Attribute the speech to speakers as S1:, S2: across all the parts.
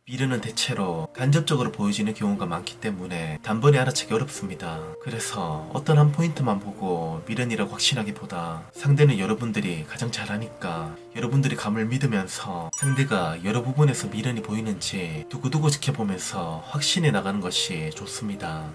S1: 미련은 대체로 간접적으로 보여지는 경우가 많기 때문에 단번에 알아채기 어렵습니다. 그래서 어떤 한 포인트만 보고 미련이라고 확신하기보다 상대는 여러분들이 가장 잘하니까 여러분들이 감을 믿으면서 상대가 여러 부분에서 미련이 보이는지 두고두고 지켜보면서 확신해 나가는 것이 좋습니다.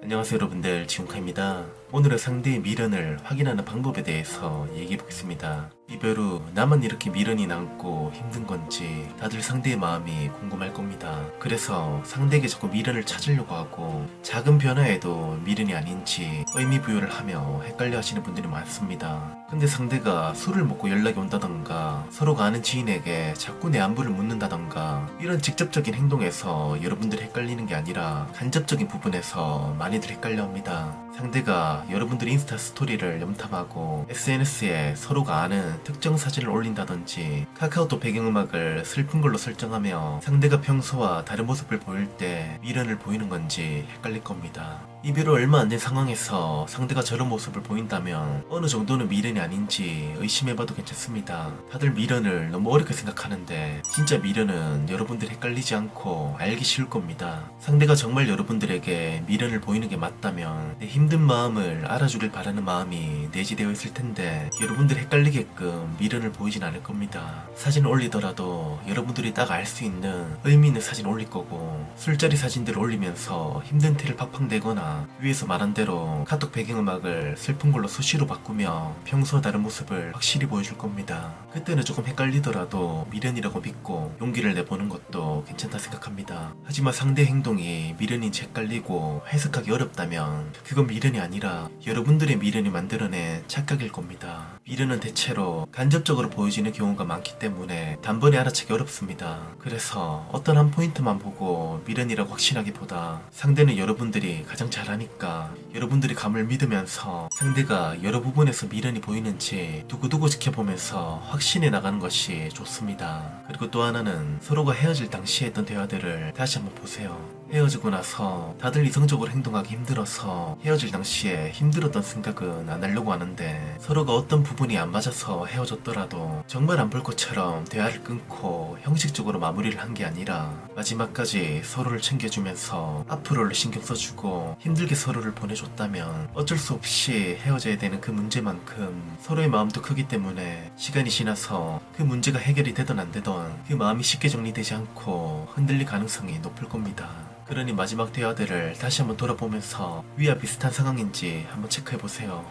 S1: 안녕하세요 여러분들, 지훈카입니다. 오늘은 상대의 미련을 확인하는 방법에 대해서 얘기해보겠습니다. 이별 후 나만 이렇게 미련이 남고 힘든 건지 다들 상대의 마음이 궁금할 겁니다. 그래서 상대에게 자꾸 미련을 찾으려고 하고 작은 변화에도 미련이 아닌지 의미부여를 하며 헷갈려 하시는 분들이 많습니다. 근데 상대가 술을 먹고 연락이 온다던가 서로가 아는 지인에게 자꾸 내 안부를 묻는다던가 이런 직접적인 행동에서 여러분들이 헷갈리는 게 아니라 간접적인 부분에서 많이들 헷갈려 합니다. 상대가 여러분들의 인스타 스토리를 염탐하고 SNS에 서로가 아는 특정 사진을 올린다든지 카카오톡 배경음악을 슬픈 걸로 설정하며 상대가 평소와 다른 모습을 보일 때 미련을 보이는 건지 헷갈릴 겁니다. 이별 후 얼마 안 된 상황에서 상대가 저런 모습을 보인다면 어느 정도는 미련이 아닌지 의심해봐도 괜찮습니다. 다들 미련을 너무 어렵게 생각하는데 진짜 미련은 여러분들이 헷갈리지 않고 알기 쉬울 겁니다. 상대가 정말 여러분들에게 미련을 보이는 게 맞다면 내 힘든 마음을 알아주길 바라는 마음이 내재되어 있을 텐데 여러분들이 헷갈리게끔 미련을 보이진 않을 겁니다. 사진을 올리더라도 여러분들이 딱 알 수 있는 의미 있는 사진 올릴 거고 술자리 사진들을 올리면서 힘든 티를 팍팍 내거나 위에서 말한 대로 카톡 배경음악을 슬픈 걸로 수시로 바꾸며 평소와 다른 모습을 확실히 보여줄 겁니다. 그때는 조금 헷갈리더라도 미련이라고 믿고 용기를 내보는 것도 괜찮다 생각합니다. 하지만 상대 행동이 미련인지 헷갈리고 해석하기 어렵다면 그건 미련이 아니라 여러분들의 미련이 만들어낸 착각일 겁니다. 미련은 대체로 간접적으로 보여지는 경우가 많기 때문에 단번에 알아채기 어렵습니다. 그래서 어떤 한 포인트만 보고 미련이라고 확신하기보다 상대는 여러분들이 가장 잘하니까 여러분들이 감을 믿으면서 상대가 여러 부분에서 미련이 보이는지 두고두고 지켜보면서 확신해 나가는 것이 좋습니다. 그리고 또 하나는 서로가 헤어질 당시에 했던 대화들을 다시 한번 보세요. 헤어지고 나서 다들 이성적으로 행동하기 힘들어서 헤어질 당시에 힘들었던 생각은 안 하려고 하는데 서로가 어떤 부분이 안 맞아서 헤어졌더라도 정말 안 볼 것처럼 대화를 끊고 형식적으로 마무리를 한 게 아니라 마지막까지 서로를 챙겨주면서 앞으로를 신경 써주고 힘들게 서로를 보내줬다면 어쩔 수 없이 헤어져야 되는 그 문제만큼 서로의 마음도 크기 때문에 시간이 지나서 그 문제가 해결이 되든 안 되든 그 마음이 쉽게 정리되지 않고 흔들릴 가능성이 높을 겁니다. 그러니 마지막 대화들을 다시 한번 돌아보면서 위와 비슷한 상황인지 한번 체크해보세요.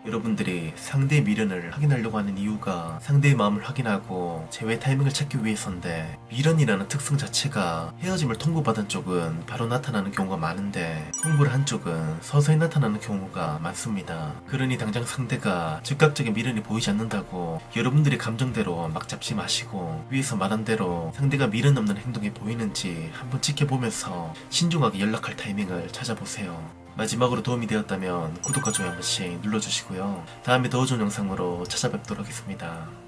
S1: 여러분들이 상대의 미련을 확인하려고 하는 이유가 상대의 마음을 확인하고 재회 타이밍을 찾기 위해서인데 미련이라는 특성 자체가 헤어짐을 통보받은 쪽은 바로 나타나는 경우가 많은데 통보를 한 쪽은 서서히 나타나는 경우가 많습니다. 그러니 당장 상대가 즉각적인 미련이 보이지 않는다고 여러분들이 감정대로 막 잡지 마시고 위에서 말한 대로 상대가 미련 없는 행동이 보이는지 한번 지켜보면서 신중하게 연락할 타이밍을 찾아보세요. 마지막으로 도움이 되었다면 구독과 좋아요 한 번씩 눌러주시고요. 다음에 더 좋은 영상으로 찾아뵙도록 하겠습니다.